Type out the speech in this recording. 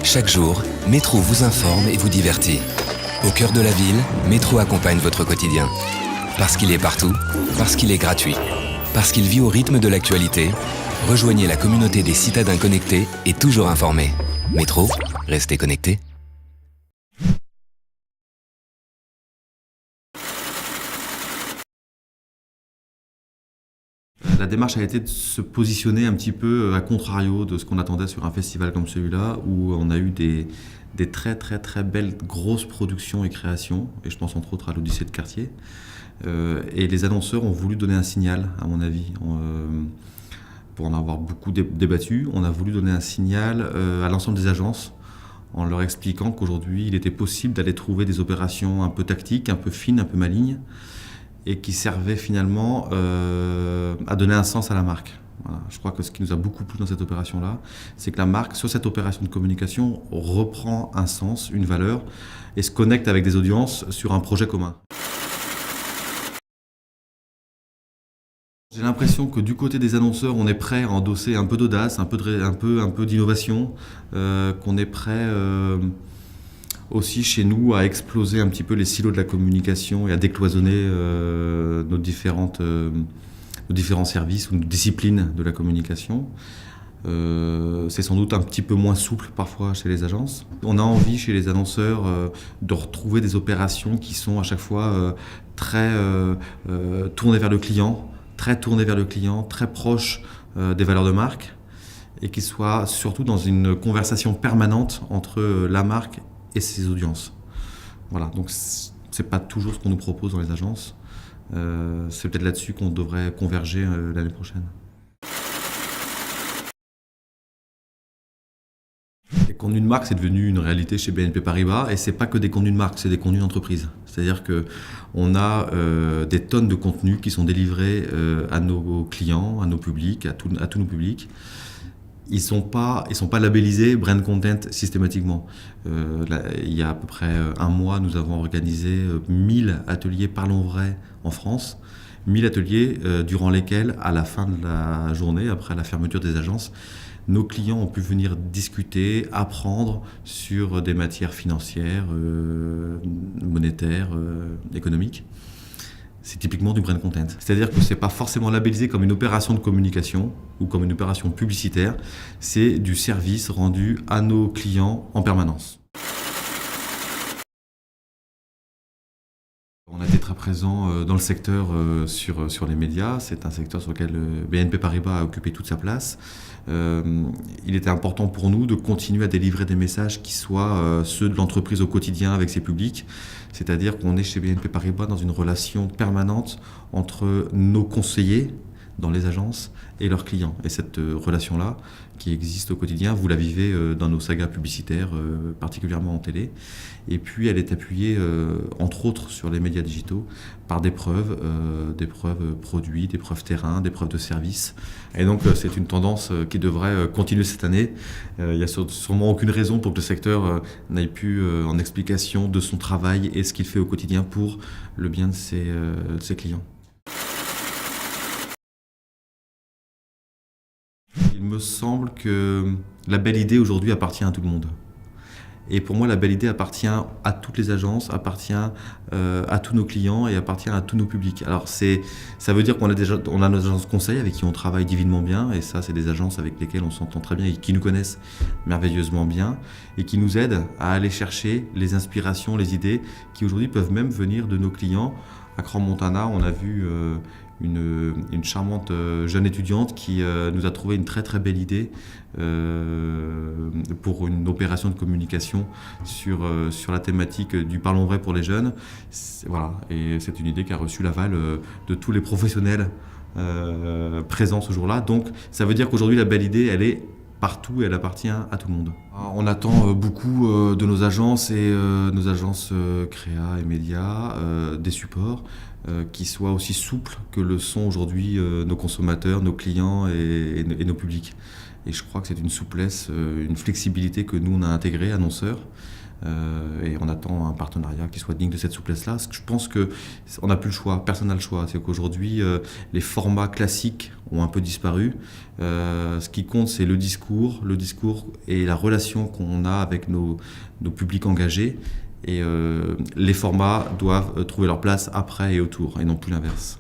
Chaque jour, Métro vous informe et vous divertit. Au cœur de la ville, Métro accompagne votre quotidien. Parce qu'il est partout, parce qu'il est gratuit, parce qu'il vit au rythme de l'actualité, rejoignez la communauté des citadins connectés et toujours informés. Métro, restez connectés. La démarche a été de se positionner un petit peu à contrario de ce qu'on attendait sur un festival comme celui-là, où on a eu des très belles grosses productions et créations, et je pense entre autres à l'Odyssée de Quartier. Et les annonceurs ont voulu donner un signal, à mon avis. Pour en avoir beaucoup débattu, on a voulu donner un signal à l'ensemble des agences, en leur expliquant qu'aujourd'hui, il était possible d'aller trouver des opérations un peu tactiques, un peu fines, un peu malignes, et qui servait finalement à donner un sens à la marque. Voilà. Je crois que ce qui nous a beaucoup plu dans cette opération-là, c'est que la marque, sur cette opération de communication, reprend un sens, une valeur, et se connecte avec des audiences sur un projet commun. J'ai l'impression que du côté des annonceurs, on est prêt à endosser un peu d'audace, un peu d'innovation, qu'on est prêt aussi chez nous à exploser un petit peu les silos de la communication et à décloisonner nos différents services ou nos disciplines de la communication. C'est sans doute un petit peu moins souple parfois chez les agences. On a envie chez les annonceurs de retrouver des opérations qui sont à chaque fois très tournées vers le client, très proches des valeurs de marque, et qui soient surtout dans une conversation permanente entre la marque et ses audiences. Voilà, donc c'est pas toujours ce qu'on nous propose dans les agences. C'est peut-être là-dessus qu'on devrait converger l'année prochaine. Les contenus de marque, c'est devenu une réalité chez BNP Paribas, et c'est pas que des contenus de marque, c'est des contenus d'entreprise. C'est-à-dire qu'on a des tonnes de contenus qui sont délivrés à nos clients, à nos publics, à tous nos publics. Ils sont pas labellisés brand content systématiquement. Il y a à peu près un mois, nous avons organisé 1000 ateliers Parlons Vrai en France. 1000 ateliers durant lesquels, à la fin de la journée, après la fermeture des agences, nos clients ont pu venir discuter, apprendre sur des matières financières, monétaires, économiques. C'est typiquement du brand content. C'est-à-dire que ce n'est pas forcément labellisé comme une opération de communication ou comme une opération publicitaire, c'est du service rendu à nos clients en permanence. On a été très présent dans le secteur sur les médias. C'est un secteur sur lequel BNP Paribas a occupé toute sa place. Il était important pour nous de continuer à délivrer des messages qui soient ceux de l'entreprise au quotidien avec ses publics. C'est-à-dire qu'on est chez BNP Paribas dans une relation permanente entre nos conseillers dans les agences et leurs clients. Et cette relation-là, qui existe au quotidien, vous la vivez dans nos sagas publicitaires, particulièrement en télé. Et puis elle est appuyée, entre autres sur les médias digitaux, par des preuves produits, des preuves terrain, des preuves de service. Et donc c'est une tendance qui devrait continuer cette année. Il n'y a sûrement aucune raison pour que le secteur n'aille plus en explication de son travail et ce qu'il fait au quotidien pour le bien de ses clients. Il me semble que la belle idée aujourd'hui appartient à tout le monde. Et pour moi, la belle idée appartient à toutes les agences, appartient à tous nos clients et appartient à tous nos publics. Alors ça veut dire qu'on a nos agences conseil avec qui on travaille divinement bien, et ça, c'est des agences avec lesquelles on s'entend très bien et qui nous connaissent merveilleusement bien et qui nous aident à aller chercher les inspirations, les idées qui aujourd'hui peuvent même venir de nos clients. À Crans-Montana, on a vu une charmante jeune étudiante qui nous a trouvé une très belle idée pour une opération de communication sur la thématique du Parlons Vrai pour les jeunes. Voilà. Et c'est une idée qui a reçu l'aval de tous les professionnels présents ce jour-là. Donc ça veut dire qu'aujourd'hui la belle idée, elle est partout et elle appartient à tout le monde. On attend beaucoup de nos agences et nos agences créa et médias, des supports, qui soit aussi souple que le sont aujourd'hui nos consommateurs, nos clients et nos publics. Et je crois que c'est une souplesse, une flexibilité que nous on a intégrée, annonceurs. Et on attend un partenariat qui soit digne de cette souplesse-là. Parce que je pense qu'on n'a plus le choix, personne n'a le choix. C'est qu'aujourd'hui, les formats classiques ont un peu disparu. Ce qui compte, c'est le discours et la relation qu'on a avec nos publics engagés. Et les formats doivent trouver leur place après et autour, et non plus l'inverse.